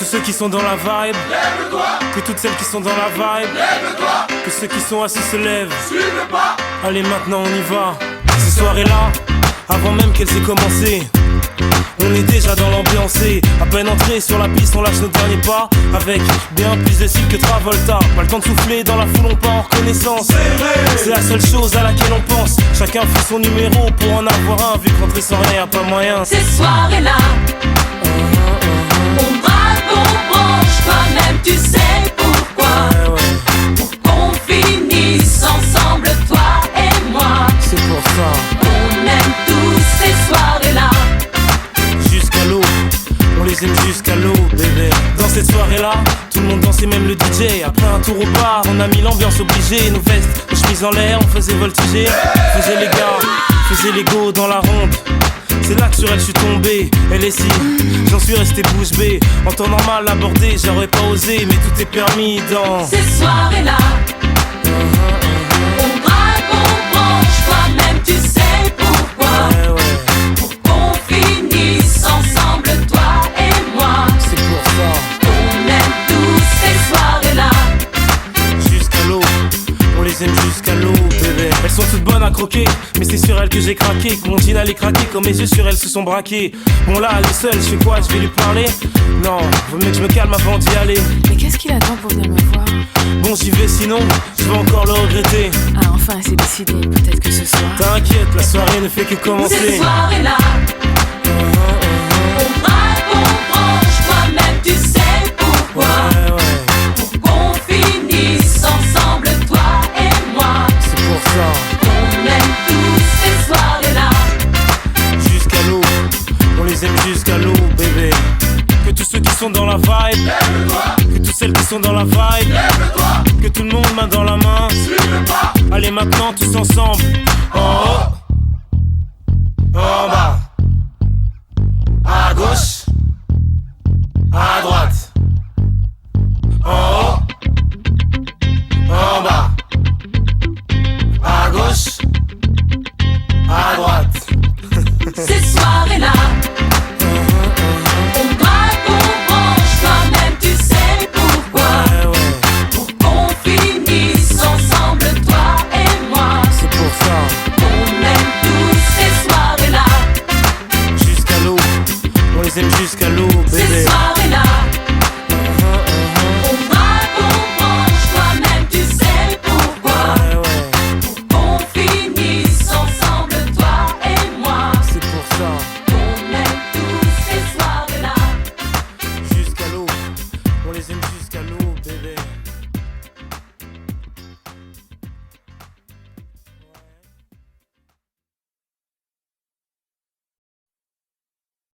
tous ceux qui sont dans la vibe, lève-toi. que toutes celles qui sont dans la vibe, Lève-toi. que ceux qui sont assis se lèvent. Suis le pas. Allez maintenant on y va. Ces soirées-là, avant même qu'elles aient commencé, on est déjà dans l'ambiance. À peine entré sur la piste, on lâche nos derniers pas avec bien plus de style que Travolta. Pas le temps de souffler, dans la foule on part en reconnaissance. C'est la seule chose à laquelle on pense. Chacun fait son numéro pour en avoir un. Vu qu'entrer sans rien y'a pas moyen. Ces soirées-là, on braque, on branche, toi-même tu sais pourquoi. Pour qu'on finisse ensemble, toi et moi. C'est pour ça. On aime tous ces soirées-là. Jusqu'à l'eau, on les aime jusqu'à l'eau, bébé. Dans cette soirée-là, tout le monde dansait, même le DJ. Après un tour au bar, on a mis l'ambiance obligée. Nos vestes, nos chemises en l'air, on faisait voltiger. Faisait les gars, faisait les go dans la ronde. C'est là que sur elle je suis tombé. Elle est si, j'en suis resté bouche bée. En temps normal abordé, j'aurais pas osé. Mais tout est permis dans Ces soirées-là, on braque, on branche, toi-même tu sais pourquoi. Pour qu'on finisse ensemble, toi et moi. C'est pour ça. On aime tous ces soirées-là. Jusqu'à l'eau, on les aime jusqu'à l'eau, bébé. Elles sont toutes bonnes à croquer, mais c'est sur elles que j'ai craqué. Que mon jean allait craquer, quand mes yeux sur elles se sont braqués. Bon là, elle est seule, je fais quoi, je vais lui parler? Non, vaut mieux que je me calme avant d'y aller. Mais qu'est-ce qu'il attend pour venir me voir? Bon j'y vais sinon, je vais encore le regretter. Ah enfin c'est décidé, peut-être que ce soir. T'inquiète, la soirée ne fait que commencer. Ces soirées-là, on braque, on branche, toi-même tu sais pourquoi. Pour qu'on finisse ensemble, toi et moi. C'est pour ça. On aime tous ces soirées-là. Jusqu'à l'eau, on les aime jusqu'à l'eau, bébé. Que tous ceux qui sont dans la vibe, Lève-toi. que toutes celles qui sont dans la vibe, Lève-toi. que tout le monde main dans la main. Suis le pas. Allez maintenant tous ensemble. En haut, en bas.